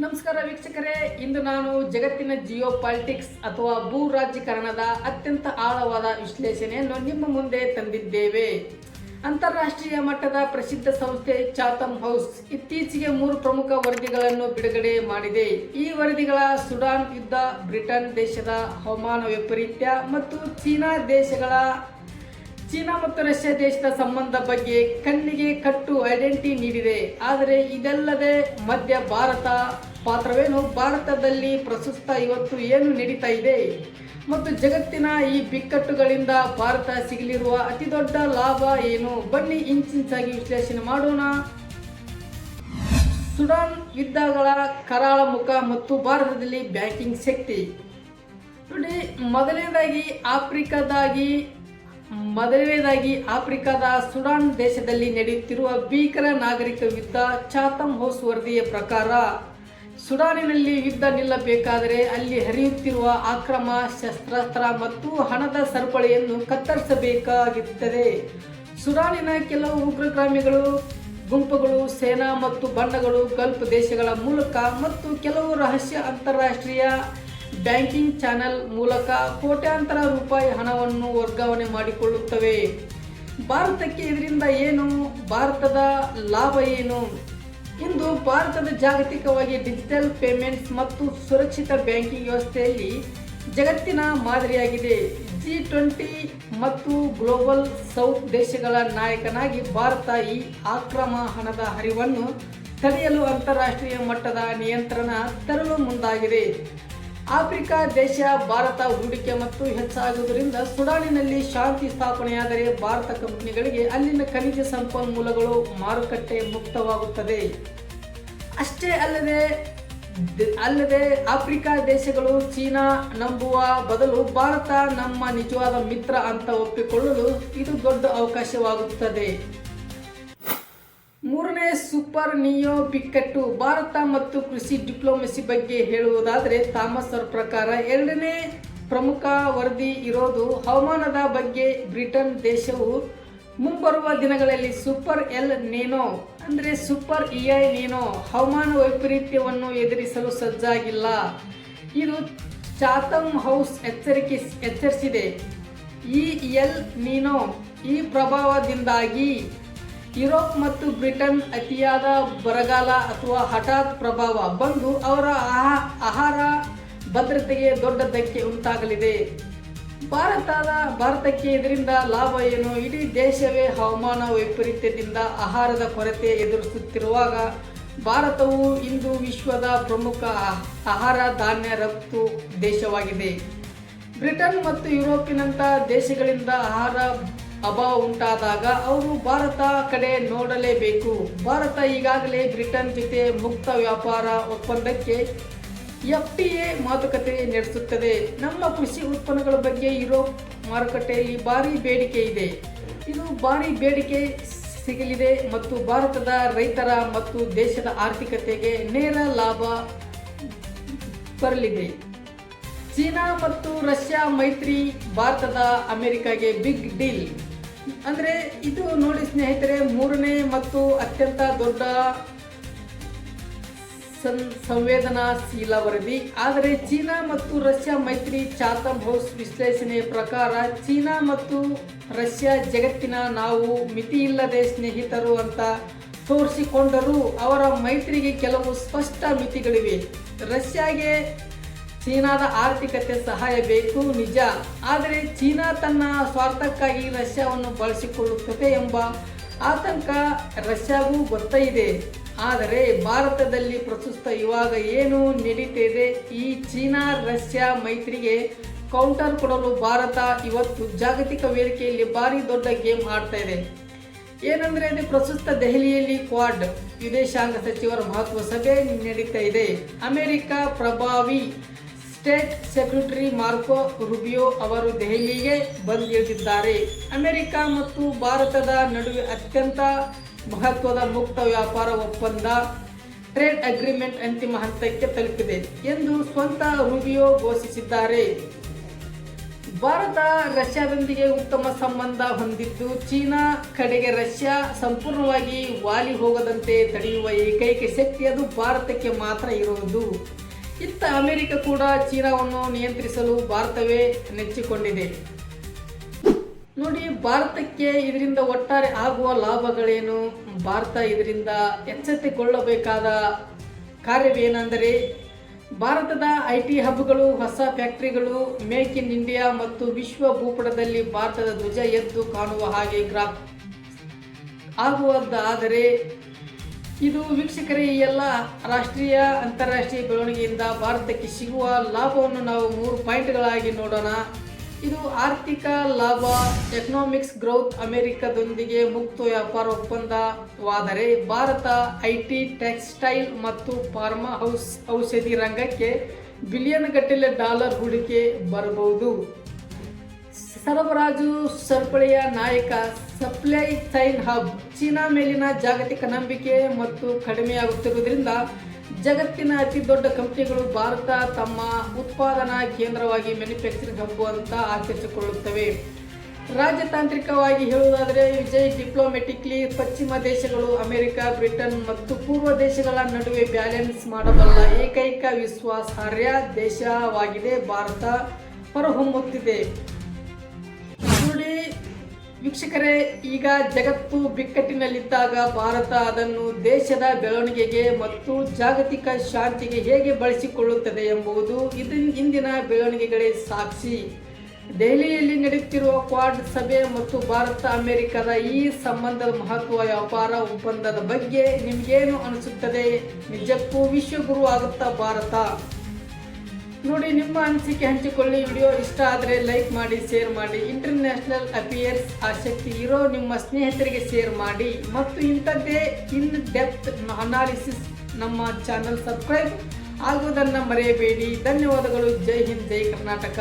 ನಮಸ್ಕಾರ ವೀಕ್ಷಕರೇ, ಇಂದು ನಾನು ಜಗತ್ತಿನ ಜಿಯೋ ಪಾಲಿಟಿಕ್ಸ್ ಅಥವಾ ಭೂ ರಾಜಕಾರಣದ ಅತ್ಯಂತ ಆಳವಾದ ವಿಶ್ಲೇಷಣೆಯನ್ನು ನಿಮ್ಮ ಮುಂದೆ ತಂದಿದ್ದೇವೆ. ಅಂತಾರಾಷ್ಟ್ರೀಯ ಮಟ್ಟದ ಪ್ರಸಿದ್ಧ ಸಂಸ್ಥೆ ಚಾಥಮ್ ಹೌಸ್ ಇತ್ತೀಚೆಗೆ 3 ಪ್ರಮುಖ ವರದಿಗಳನ್ನು ಬಿಡುಗಡೆ ಮಾಡಿದೆ. ಈ ವರದಿಗಳ ಸುಡಾನ್ ಯುದ್ಧ, ಬ್ರಿಟನ್ ದೇಶದ ಹವಾಮಾನ ವೈಪರೀತ್ಯ ಮತ್ತು ಚೀನಾ ಮತ್ತು ರಷ್ಯಾ ದೇಶದ ಸಂಬಂಧ ಬಗ್ಗೆ ಕಣ್ಣಿಗೆ ಕಟ್ಟು ಐಡೆಂಟಿಟಿ ನೀಡಿದೆ. ಆದರೆ ಇದಲ್ಲದೆ ಮಧ್ಯ ಭಾರತ ಪಾತ್ರವೇನು, ಭಾರತದಲ್ಲಿ ಪ್ರಸ್ತುತ ಇವತ್ತು ಏನು ನಡೀತಾ ಇದೆ ಮತ್ತು ಜಗತ್ತಿನ ಈ ಬಿಕ್ಕಟ್ಟುಗಳಿಂದ ಭಾರತ ಸಿಗಲಿರುವ ಅತಿದೊಡ್ಡ ಲಾಭ ಏನು, ಬನ್ನಿ ಇಂಚಿಂಚಾಗಿ ವಿಶ್ಲೇಷಣೆ ಮಾಡೋಣ. ಸುಡಾನ್ ಯುದ್ಧಗಳ ಕರಾಳ ಮುಖ ಮತ್ತು ಭಾರತದಲ್ಲಿ ಬ್ಯಾಂಕಿಂಗ್ ಶಕ್ತಿ. ನೋಡಿ, ಮೊದಲನೇದಾಗಿ ಆಫ್ರಿಕಾದ ಸುಡಾನ್ ದೇಶದಲ್ಲಿ ನಡೆಯುತ್ತಿರುವ ಭೀಕರ ನಾಗರಿಕ ಯುದ್ಧ. ಚಾಥಮ್ ಹೌಸ್ ವರದಿಯ ಪ್ರಕಾರ ಸುಡಾನಿನಲ್ಲಿ ಯುದ್ಧ ನಿಲ್ಲಬೇಕಾದರೆ ಅಲ್ಲಿ ಹರಿಯುತ್ತಿರುವ ಅಕ್ರಮ ಶಸ್ತ್ರಾಸ್ತ್ರ ಮತ್ತು ಹಣದ ಸರಪಳಿಯನ್ನು ಕತ್ತರಿಸಬೇಕಾಗುತ್ತದೆ. ಸುಡಾನಿನ ಕೆಲವು ಉಗ್ರಗಾಮಿಗಳು ಗುಂಪುಗಳು ಸೇನಾ ಮತ್ತು ಬಣ್ಣಗಳು ಗಲ್ಫ್ ದೇಶಗಳ ಮೂಲಕ ಮತ್ತು ಕೆಲವು ರಹಸ್ಯ ಅಂತಾರಾಷ್ಟ್ರೀಯ ಬ್ಯಾಂಕಿಂಗ್ ಚಾನೆಲ್ ಮೂಲಕ ಕೋಟ್ಯಾಂತರ ರೂಪಾಯಿ ಹಣವನ್ನು ವರ್ಗಾವಣೆ ಮಾಡಿಕೊಳ್ಳುತ್ತವೆ. ಭಾರತಕ್ಕೆ ಇದರಿಂದ ಏನು, ಭಾರತದ ಲಾಭ ಏನು? ಇಂದು ಭಾರತದ ಜಾಗತಿಕವಾಗಿ ಡಿಜಿಟಲ್ ಪೇಮೆಂಟ್ಸ್ ಮತ್ತು ಸುರಕ್ಷಿತ ಬ್ಯಾಂಕಿಂಗ್ ವ್ಯವಸ್ಥೆಯಲ್ಲಿ ಜಗತ್ತಿನ ಮಾದರಿಯಾಗಿದೆ. G20 ಮತ್ತು ಗ್ಲೋಬಲ್ ಸೌತ್ ದೇಶಗಳ ನಾಯಕನಾಗಿ ಭಾರತ ಈ ಅಕ್ರಮ ಹಣದ ಹರಿವನ್ನು ತಡೆಯಲು ಅಂತಾರಾಷ್ಟ್ರೀಯ ಮಟ್ಟದ ನಿಯಂತ್ರಣ ತರಲು ಮುಂದಾಗಿದೆ. ಆಫ್ರಿಕಾ ದೇಶ ಭಾರತ ಹೂಡಿಕೆ ಮತ್ತು ಹೆಚ್ಚಾಗುವುದರಿಂದ ಸುಡಾನಿನಲ್ಲಿ ಶಾಂತಿ ಸ್ಥಾಪನೆಯಾದರೆ ಭಾರತ ಕಂಪನಿಗಳಿಗೆ ಅಲ್ಲಿನ ಖನಿಜ ಸಂಪನ್ಮೂಲಗಳು ಮಾರುಕಟ್ಟೆ ಮುಕ್ತವಾಗುತ್ತದೆ. ಅಷ್ಟೇ ಅಲ್ಲದೆ ಆಫ್ರಿಕಾ ದೇಶಗಳು ಚೀನಾ ನಂಬುವ ಬದಲು ಭಾರತ ನಮ್ಮ ನಿಜವಾದ ಮಿತ್ರ ಅಂತ ಒಪ್ಪಿಕೊಳ್ಳಲು ಇದು ದೊಡ್ಡ ಅವಕಾಶವಾಗುತ್ತದೆ. ಮೂರನೇ ಸೂಪರ್ ನಿಯೋ ಬಿಕ್ಕಟ್ಟು. ಭಾರತ ಮತ್ತು ಕೃಷಿ ಡಿಪ್ಲೊಮೆಸಿ ಬಗ್ಗೆ ಹೇಳುವುದಾದರೆ ಥಾಮಸ್ ಅವರ ಪ್ರಕಾರ ಎರಡನೇ ಪ್ರಮುಖ ವರದಿ ಇರೋದು ಹವಾಮಾನದ ಬಗ್ಗೆ. ಬ್ರಿಟನ್ ದೇಶವು ಮುಂಬರುವ ದಿನಗಳಲ್ಲಿ ಸೂಪರ್ ಎಲ್ ನೀನೋ ಅಂದರೆ ಸೂಪರ್ ಇಐ ನೀನೋ ಹವಾಮಾನ ವೈಪರೀತ್ಯವನ್ನು ಎದುರಿಸಲು ಸಜ್ಜಾಗಿಲ್ಲ. ಇದು ಚಾಥಮ್ ಹೌಸ್ ಎಚ್ಚರಿಸಿದೆ. ಈ ಎಲ್ ನೀನೋ ಈ ಪ್ರಭಾವದಿಂದಾಗಿ ಯುರೋಪ್ ಮತ್ತು ಬ್ರಿಟನ್ ಅತಿಯಾದ ಬರಗಾಲ ಅಥವಾ ಹಠಾತ್ ಪ್ರಭಾವ ಬಂದು ಅವರ ಆಹಾರ ಭದ್ರತೆಗೆ ದೊಡ್ಡ ಧಕ್ಕೆ ಉಂಟಾಗಲಿದೆ. ಭಾರತಕ್ಕೆ ಇದರಿಂದ ಲಾಭ ಏನು? ಇಡೀ ದೇಶವೇ ಹವಾಮಾನ ವೈಪರೀತ್ಯದಿಂದ ಆಹಾರದ ಕೊರತೆ ಎದುರಿಸುತ್ತಿರುವಾಗ ಭಾರತವು ಇಂದು ವಿಶ್ವದ ಪ್ರಮುಖ ಆಹಾರ ಧಾನ್ಯ ರಫ್ತು ದೇಶವಾಗಿದೆ. ಬ್ರಿಟನ್ ಮತ್ತು ಯುರೋಪಿನಂಥ ದೇಶಗಳಿಂದ ಆಹಾರ ಅಭಾವ ಉಂಟಾದಾಗ ಅವರು ಭಾರತ ಕಡೆ ನೋಡಲೇಬೇಕು. ಭಾರತ ಈಗಾಗಲೇ ಬ್ರಿಟನ್ ಜೊತೆ ಮುಕ್ತ ವ್ಯಾಪಾರ ಒಪ್ಪಂದಕ್ಕೆ FTA ಮಾತುಕತೆ ನಡೆಸುತ್ತದೆ. ನಮ್ಮ ಕೃಷಿ ಉತ್ಪನ್ನಗಳ ಬಗ್ಗೆ ಯುರೋಪ್ ಮಾರುಕಟ್ಟೆಯಲ್ಲಿ ಭಾರಿ ಬೇಡಿಕೆ ಇದೆ. ಇದು ಭಾರಿ ಬೇಡಿಕೆ ಸಿಗಲಿದೆ ಮತ್ತು ಭಾರತದ ರೈತರ ಮತ್ತು ದೇಶದ ಆರ್ಥಿಕತೆಗೆ ನೇರ ಲಾಭ ಬರಲಿದೆ. ಚೀನಾ ಮತ್ತು ರಷ್ಯಾ ಮೈತ್ರಿ ಭಾರತದ ಅಮೆರಿಕಾಗೆ ಬಿಗ್ ಡೀಲ್. ಅಂದರೆ ಇದು ನೋಡಿ ಸ್ನೇಹಿತರೆ, ಮೂರನೇ ಮತ್ತು ಅತ್ಯಂತ ದೊಡ್ಡ ಸಂವೇದನಾಶೀಲ ವರದಿ. ಆದರೆ ಚೀನಾ ಮತ್ತು ರಷ್ಯಾ ಮೈತ್ರಿ. ಚಾಥಮ್ ಹೌಸ್ ವಿಶ್ಲೇಷಣೆಯ ಪ್ರಕಾರ ಚೀನಾ ಮತ್ತು ರಷ್ಯಾ ಜಗತ್ತಿನ ನಾವು ಮಿತಿಯಿಲ್ಲದೆ ಸ್ನೇಹಿತರು ಅಂತ ತೋರಿಸಿಕೊಂಡರೂ ಅವರ ಮೈತ್ರಿಗೆ ಕೆಲವು ಸ್ಪಷ್ಟ ಮಿತಿಗಳಿವೆ. ರಷ್ಯಾಗೆ ಚೀನಾದ ಆರ್ಥಿಕತೆ ಸಹಾಯ ಬೇಕು ನಿಜ, ಆದರೆ ಚೀನಾ ತನ್ನ ಸ್ವಾರ್ಥಕ್ಕಾಗಿ ರಷ್ಯಾವನ್ನು ಬಳಸಿಕೊಳ್ಳುತ್ತದೆ ಎಂಬ ಆತಂಕ ರಷ್ಯಾಗೂ ಗೊತ್ತಿದೆ. ಆದರೆ ಭಾರತದಲ್ಲಿ ಪ್ರಸ್ತುತ ಇವಾಗ ಏನು ನಡೀತಿದೆ, ಈ ಚೀನಾ ರಷ್ಯಾ ಮೈತ್ರಿಗೆ ಕೌಂಟರ್ ಕೊಡಲು ಭಾರತ ಇವತ್ತು ಜಾಗತಿಕ ವೇದಿಕೆಯಲ್ಲಿ ಭಾರಿ ದೊಡ್ಡ ಗೇಮ್ ಆಡ್ತಾ ಇದೆ. ಏನಂದರೆ ಅದು ಪ್ರಸ್ತುತ ದೆಹಲಿಯಲ್ಲಿ ಕ್ವಾಡ್ ವಿದೇಶಾಂಗ ಸಚಿವರ ಮಹತ್ವ ಸಭೆ ನಡೀತಾ ಇದೆ. ಅಮೆರಿಕ ಪ್ರಭಾವಿ ಸ್ಟೇಟ್ ಸೆಕ್ರೆಟರಿ ಮಾರ್ಕೋ ರುಬಿಯೋ ಅವರು ದೆಹಲಿಗೆ ಬಂದಿಳಿದಿದ್ದಾರೆ. ಅಮೆರಿಕ ಮತ್ತು ಭಾರತದ ನಡುವೆ ಅತ್ಯಂತ ಮಹತ್ವದ ಮುಕ್ತ ವ್ಯಾಪಾರ ಒಪ್ಪಂದ ಟ್ರೇಡ್ ಅಗ್ರಿಮೆಂಟ್ ಅಂತಿಮ ಹಂತಕ್ಕೆ ತಲುಪಿದೆ ಎಂದು ಸ್ವತಃ ರುಬಿಯೋ ಘೋಷಿಸಿದ್ದಾರೆ. ಭಾರತ ರಷ್ಯಾದೊಂದಿಗೆ ಉತ್ತಮ ಸಂಬಂಧ ಹೊಂದಿದ್ದು ಚೀನಾ ಕಡೆಗೆ ರಷ್ಯಾ ಸಂಪೂರ್ಣವಾಗಿ ವಾಲಿ ಹೋಗದಂತೆ ತಡೆಯುವ ಏಕೈಕ ಶಕ್ತಿ ಅದು ಭಾರತಕ್ಕೆ ಮಾತ್ರ ಇರುವುದು. ಇತ್ತ ಅಮೆರಿಕ ಕೂಡ ಚೀನಾವನ್ನು ನಿಯಂತ್ರಿಸಲು ಭಾರತವೇ ನೆಚ್ಚಿಕೊಂಡಿದೆ. ನೋಡಿ, ಭಾರತಕ್ಕೆ ಇದರಿಂದ ಒಟ್ಟಾರೆ ಆಗುವ ಲಾಭಗಳೇನು, ಭಾರತ ಇದರಿಂದ ಎಚ್ಚೆತ್ತುಕೊಳ್ಳಬೇಕಾದ ಕಾರ್ಯವೇನೆಂದರೆ ಭಾರತದ IT ಹಬ್ಗಳು, ಹೊಸ ಫ್ಯಾಕ್ಟರಿಗಳು, ಮೇಕ್ ಇನ್ ಇಂಡಿಯಾ ಮತ್ತು ವಿಶ್ವ ಭೂಪಟದಲ್ಲಿ ಭಾರತದ ಧ್ವಜ ಎದ್ದು ಕಾಣುವ ಹಾಗೆ ಆಗುವುದಾದರೆ ಇದು ವೀಕ್ಷಕರೇ ಈ ಎಲ್ಲ ರಾಷ್ಟ್ರೀಯ ಅಂತಾರಾಷ್ಟ್ರೀಯ ಬೆಳವಣಿಗೆಯಿಂದ ಭಾರತಕ್ಕೆ ಸಿಗುವ ಲಾಭವನ್ನು ನಾವು 3 ಪಾಯಿಂಟ್ಗಳಾಗಿ ನೋಡೋಣ. ಇದು ಆರ್ಥಿಕ ಲಾಭ, ಎಕನಾಮಿಕ್ಸ್ ಗ್ರೋತ್, ಅಮೆರಿಕದೊಂದಿಗೆ ಮುಕ್ತ ವ್ಯಾಪಾರ ಒಪ್ಪಂದವಾದರೆ ಭಾರತ IT, ಟೆಕ್ಸ್ಟೈಲ್ ಮತ್ತು ಫಾರ್ಮಾ ಔಷಧಿ ರಂಗಕ್ಕೆ ಬಿಲಿಯನ್ ಗಟ್ಟಲೆ ಡಾಲರ್ ಹೂಡಿಕೆ ಬರಬಹುದು. ಸರಬರಾಜು ಸರಪಳಿಯ ನಾಯಕ, ಸಪ್ಲೈ ಚೈನ್ ಹಬ್, ಚೀನಾ ಮೇಲಿನ ಜಾಗತಿಕ ನಂಬಿಕೆ ಮತ್ತು ಕಡಿಮೆಯಾಗುತ್ತಿರುವುದರಿಂದ ಜಗತ್ತಿನ ಅತಿ ದೊಡ್ಡ ಕಂಪನಿಗಳು ಭಾರತ ತಮ್ಮ ಉತ್ಪಾದನಾ ಕೇಂದ್ರವಾಗಿ ಮ್ಯಾನುಫ್ಯಾಕ್ಚರಿಂಗ್ ಹಬ್ ಅಂತ ಆಚರಿಸಿಕೊಳ್ಳುತ್ತವೆ. ರಾಜತಾಂತ್ರಿಕವಾಗಿ ಹೇಳುವುದಾದರೆ ವಿಜಯ್ ಡಿಪ್ಲೊಮ್ಯಾಟಿಕ್ಲಿ ಪಶ್ಚಿಮ ದೇಶಗಳು, ಅಮೆರಿಕ, ಬ್ರಿಟನ್ ಮತ್ತು ಪೂರ್ವ ದೇಶಗಳ ನಡುವೆ ಬ್ಯಾಲೆನ್ಸ್ ಮಾಡಬಲ್ಲ ಏಕೈಕ ವಿಶ್ವಾಸಾರ್ಹ ದೇಶವಾಗಿದೆ ಭಾರತ ಹೊರಹೊಮ್ಮುತ್ತಿದೆ. ನೋಡಿ ವೀಕ್ಷಕರೇ, ಈಗ ಜಗತ್ತು ಬಿಕ್ಕಟ್ಟಿನಲ್ಲಿದ್ದಾಗ ಭಾರತ ಅದನ್ನು ದೇಶದ ಬೆಳವಣಿಗೆಗೆ ಮತ್ತು ಜಾಗತಿಕ ಶಾಂತಿಗೆ ಹೇಗೆ ಬಳಸಿಕೊಳ್ಳುತ್ತದೆ ಎಂಬುದು ಇಂದಿನ ಬೆಳವಣಿಗೆಗಳೇ ಸಾಕ್ಷಿ. ದೆಹಲಿಯಲ್ಲಿ ನಡೆಯುತ್ತಿರುವ ಕ್ವಾಡ್ ಸಭೆ ಮತ್ತು ಭಾರತ ಅಮೆರಿಕದ ಈ ಸಂಬಂಧದ ಮಹತ್ವ, ವ್ಯಾಪಾರ ಒಪ್ಪಂದದ ಬಗ್ಗೆ ನಿಮಗೇನು ಅನಿಸುತ್ತದೆ? ನಿಜಕ್ಕೂ ವಿಶ್ವಗುರು ಆಗುತ್ತಾ ಭಾರತ? ನೋಡಿ, ನಿಮ್ಮ ಅನಿಸಿಕೆ ಹಂಚಿಕೊಳ್ಳಿ. ವಿಡಿಯೋ ಇಷ್ಟ ಆದರೆ ಲೈಕ್ ಮಾಡಿ, ಶೇರ್ ಮಾಡಿ. ಇಂಟರ್ನ್ಯಾಷನಲ್ ಅಫೇರ್ಸ್ ಆಸಕ್ತಿ ಇರೋ ನಿಮ್ಮ ಸ್ನೇಹಿತರಿಗೆ ಶೇರ್ ಮಾಡಿ ಮತ್ತು ಇಂಥದ್ದೇ ಇನ್ ಡೆಪ್ತ್ ಅನಾಲಿಸಿಸ್ ನಮ್ಮ ಚಾನಲ್ ಸಬ್ಸ್ಕ್ರೈಬ್ ಆಗುವುದನ್ನು ಮರೆಯಬೇಡಿ. ಧನ್ಯವಾದಗಳು. ಜೈ ಹಿಂದ್, ಜೈ ಕರ್ನಾಟಕ.